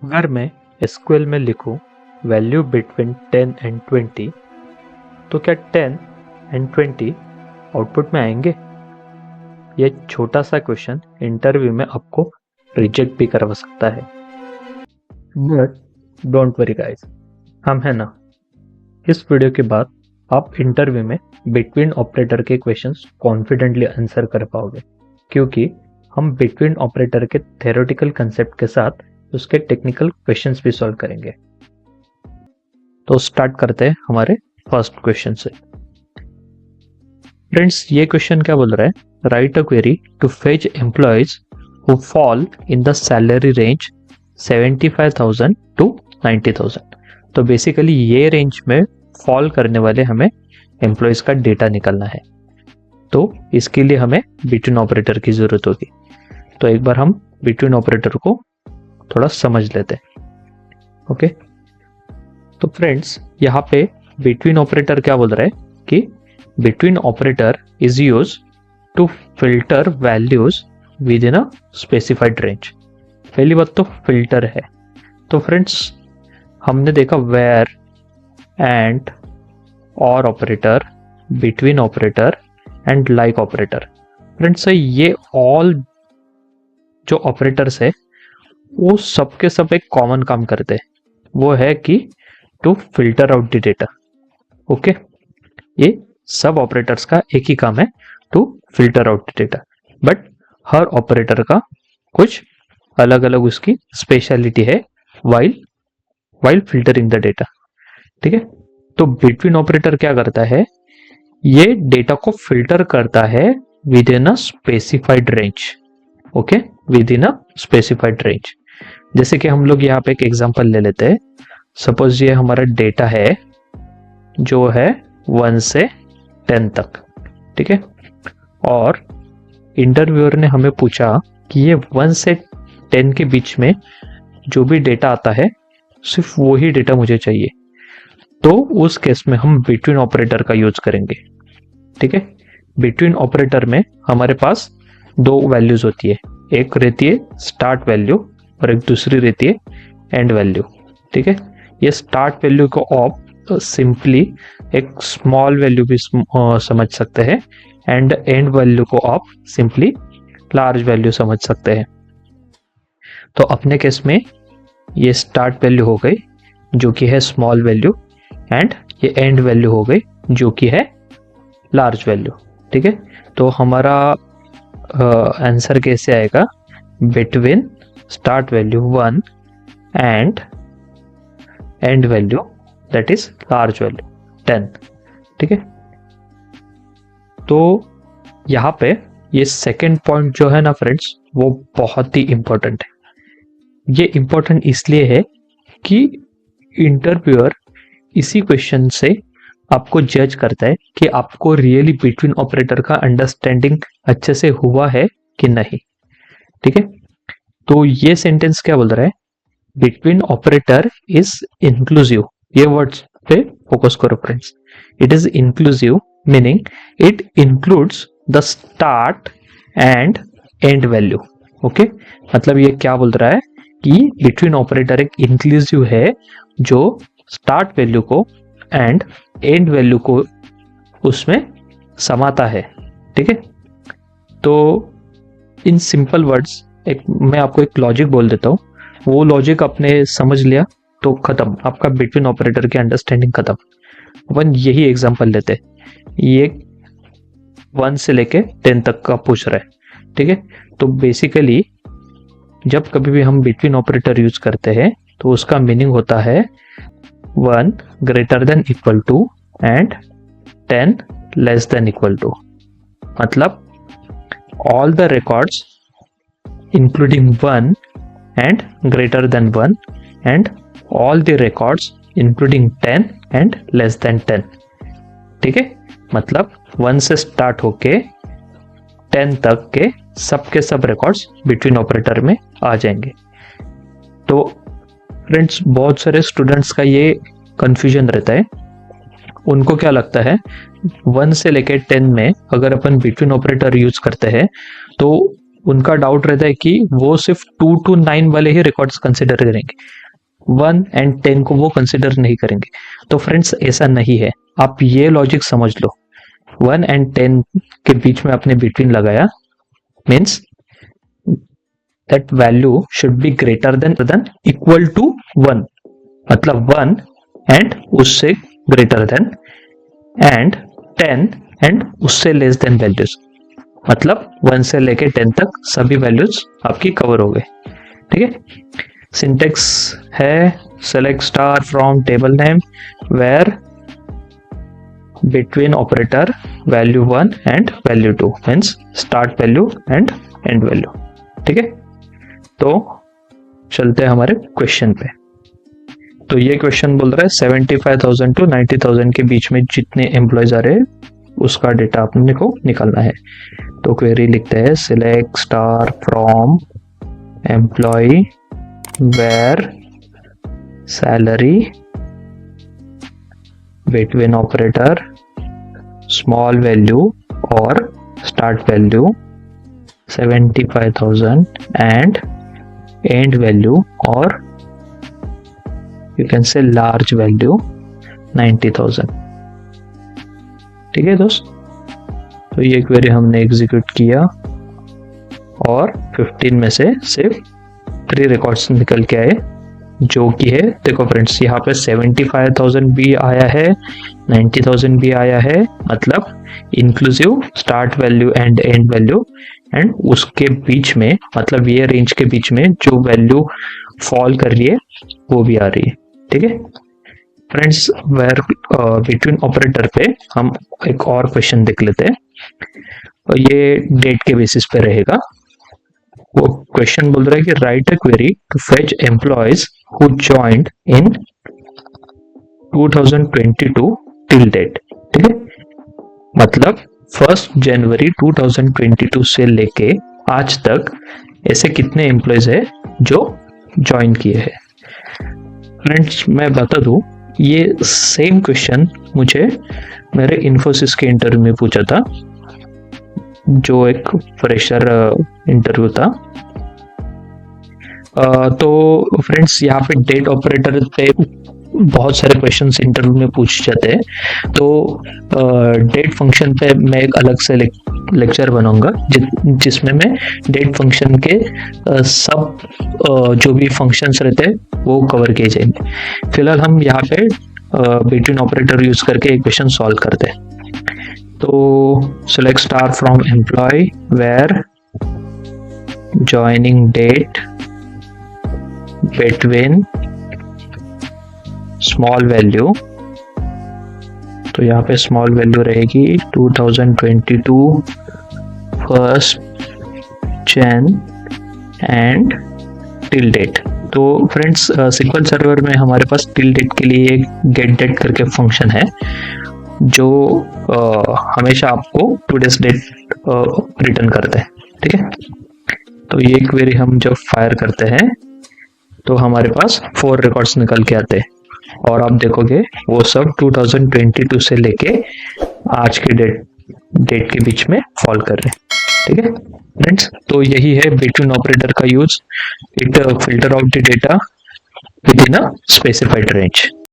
अगर मैं एसक्यूएल में लिखूं वैल्यू बिटवीन 10 एंड 20 तो क्या 10 एंड 20 आउटपुट में आएंगे? यह छोटा सा क्वेश्चन इंटरव्यू में आपको रिजेक्ट भी करवा सकता है। बट डोंट वरी गाइस, हम है ना। इस वीडियो के बाद आप इंटरव्यू में बिटवीन ऑपरेटर के क्वेश्चंस कॉन्फिडेंटली आंसर कर पाओगे, क्योंकि हम बिटवीन ऑपरेटर के थ्योरेटिकल कंसेप्ट के साथ उसके टेक्निकल क्वेश्चंस भी सॉल्व करेंगे। तो स्टार्ट करते हैं हमारे फर्स्ट क्वेश्चन से। फ्रेंड्स, ये क्वेश्चन क्या बोल रहा है? Write a query to fetch employees who fall in the salary range 75,000 to 90,000। तो बेसिकली ये रेंज में फॉल करने वाले हमें एम्प्लॉयज का डेटा निकालना है। तो इसके लिए हमें बिटवीन ऑपरेटर की जरूरत होगी। तो एक बार हम बिटवीन ऑपरेटर को थोड़ा समझ लेते हैं। ओके, तो फ्रेंड्स यहाँ पे बिटवीन ऑपरेटर क्या बोल रहा है कि between operator is use to filter values within a specified range. पहली बात तो फिल्टर है। तो फ्रेंड्स हमने देखा वेयर, एंड, और operator, between operator and like operator. Friends ये ऑल जो ऑपरेटर्स है वो सबके सब एक कॉमन काम करते हैं, वो है कि to filter out the data. Okay, ये सब ऑपरेटर्स का एक ही काम है, to filter out the data. But हर ऑपरेटर का कुछ अलग अलग उसकी स्पेशलिटी है वाइल फिल्टरिंग द डेटा। ठीक है, तो बिटवीन ऑपरेटर क्या करता है? ये डेटा को फिल्टर करता है with in a specified range. Okay, with in a specified range. जैसे कि हम लोग यहाँ पे एक एग्जांपल ले लेते हैं। सपोज ये हमारा डेटा है जो है 1 से 10 तक। ठीक है, और इंटरव्यूअर ने हमें पूछा कि ये 1 से 10 के बीच में जो भी डेटा आता है सिर्फ वो ही डेटा मुझे चाहिए। तो उस केस में हम बिटवीन ऑपरेटर का यूज करेंगे। ठीक है, बिटवीन ऑपरेटर में हमारे पास दो वैल्यूज होती है, एक रहती है स्टार्ट वैल्यू और एक दूसरी रहती है एंड वैल्यू। ठीक है, ये स्टार्ट वैल्यू को आप सिंपली एक स्मॉल वैल्यू भी समझ सकते हैं, एंड एंड वैल्यू को आप सिंपली लार्ज वैल्यू समझ सकते हैं। तो अपने केस में ये स्टार्ट वैल्यू हो गई जो कि है स्मॉल वैल्यू, एंड ये एंड वैल्यू हो गई जो कि है लार्ज वैल्यू। ठीक है, तो हमारा आंसर कैसे आएगा? Between start value 1 and end value that is large value 10। ठीक है, तो यहाँ पे ये सेकेंड पॉइंट जो है ना फ्रेंड्स, वो बहुत ही इंपॉर्टेंट है। ये इंपॉर्टेंट इसलिए है कि इंटरव्यूअर इसी क्वेश्चन से आपको जज करता है कि आपको रियली बिटवीन ऑपरेटर का अंडरस्टैंडिंग अच्छे से हुआ है कि नहीं। ठीक है, तो ये सेंटेंस क्या बोल रहा है? Between operator is inclusive. ये वर्ड्स पे फोकस करो friends. It is inclusive meaning it includes the start and end value. Okay, मतलब ये क्या बोल रहा है कि बिटवीन ऑपरेटर एक इंक्लूसिव है जो स्टार्ट वैल्यू को एंड एंड वैल्यू को उसमें समाता है। ठीक है, तो इन सिंपल वर्ड्स मैं आपको एक लॉजिक बोल देता हूँ, वो लॉजिक आपने समझ लिया तो खत्म, आपका बिटवीन ऑपरेटर की अंडरस्टैंडिंग खत्म। अपन यही एग्जांपल लेते हैं, ये 1 से लेके 10 तक का पूछ रहा है। ठीक है, तो बेसिकली जब कभी भी हम बिटवीन ऑपरेटर यूज करते हैं तो उसका मीनिंग होता है 1 greater than equal to and 10 less than equal to. मतलब all the records including 1 and greater than 1 and all the records including 10 and less than 10। ठीक है, मतलब 1 से स्टार्ट होके 10 तक के सब रिकॉर्ड्स बिटवीन ऑपरेटर में आ जाएंगे। तो फ्रेंड्स बहुत सारे स्टूडेंट्स का ये कंफ्यूजन रहता है, उनको क्या लगता है 1 से लेके 10 में अगर अपन बिटवीन ऑपरेटर यूज करते हैं तो उनका डाउट रहता है कि वो सिर्फ 2 to 9 वाले ही रिकॉर्ड्स कंसिडर करेंगे, 1 and 10 को वो कंसिडर नहीं करेंगे। तो फ्रेंड्स ऐसा नहीं है, आप ये लॉजिक समझ लो, 1 and 10 के बीच में आपने बिटवीन लगाया, means that value should be greater than equal to 1, मतलब 1 एंड उससे ग्रेटर देन, एंड 10 एंड उससे लेस देन वैल्यूज, मतलब 1 से लेके 10 तक सभी वैल्यूज आपकी कवर हो गए। ठीक है, सिंटेक्स है select star from table name where between operator value 1 and value 2 means start value and end value. ठीक है, तो चलते हैं हमारे क्वेश्चन पे। तो ये क्वेश्चन बोल रहा है 75,000 to 90,000 के बीच में जितने एम्प्लॉयज आ रहे हैं उसका डेटा अपने को निकालना है। तो क्वेरी लिखते हैं select star from employ where salary between operator small value और start value 75,000 and end value और you can say large value 90,000। ठीक है दोस्त, तो ये क्वेरी हमने एग्जीक्यूट किया और 15 में से सिर्फ 3 रिकॉर्ड्स निकल के आए, जो कि है, देखो फ्रेंड्स यहाँ पे 75,000 भी आया है, 90,000 भी आया है, मतलब inclusive start value and end value, and उसके बीच में, मतलब ये रेंज के बीच में जो वैल्यू फॉल कर रही है वो भी आ रही है। ठीक है फ्रेंड्स, वेयर बिटवीन ऑपरेटर पे हम एक और क्वेश्चन देख लेते हैं, और ये डेट के बेसिस पे रहेगा। वो क्वेश्चन बोल रहा है कि write a query to fetch employees who joined in 2022 till date. ठीक है, मतलब 1 जनवरी 2022 से लेके आज तक ऐसे कितने एम्प्लॉयज है जो ज्वाइन किए हैं। फ्रेंड्स मैं बता दूं, ये सेम क्वेश्चन मुझे मेरे इन्फोसिस के इंटरव्यू में पूछा था, जो एक फ्रेशर इंटरव्यू था। तो फ्रेंड्स यहाँ पे डेट ऑपरेटर पे बहुत सारे क्वेश्चंस इंटरव्यू में पूछ जाते हैं, तो डेट फंक्शन पे मैं एक अलग से लेक्चर बनाऊंगा जिसमें मैं डेट फंक्शन के सब जो भी फंक्शंस रहते हैं वो कवर किए जाएंगे। फिलहाल हम यहाँ पे बिटवीन ऑपरेटर यूज करके एक क्वेश्चन सॉल्व करते हैं। तो select star from employ where joining date between small value, तो यहाँ पे स्मॉल वैल्यू रहेगी 2022 1 Jan एंड टिल डेट। तो फ्रेंड्स SQL सर्वर में हमारे पास टिल डेट के लिए एक गेट डेट करके फंक्शन है, जो हमेशा आपको टुडेस डेट रिटर्न करता है। ठीक है, तो ये क्वेरी हम जब फायर करते हैं तो हमारे पास 4 रिकॉर्ड्स निकल के आते हैं, और आप देखोगे वो सब 2022 से लेके आज के डेट के बीच में फॉल कर रहे हैं। ठीक है फ्रेंड्स, तो यही है बिटवीन ऑपरेटर का use. It filter out the data with in a specified range.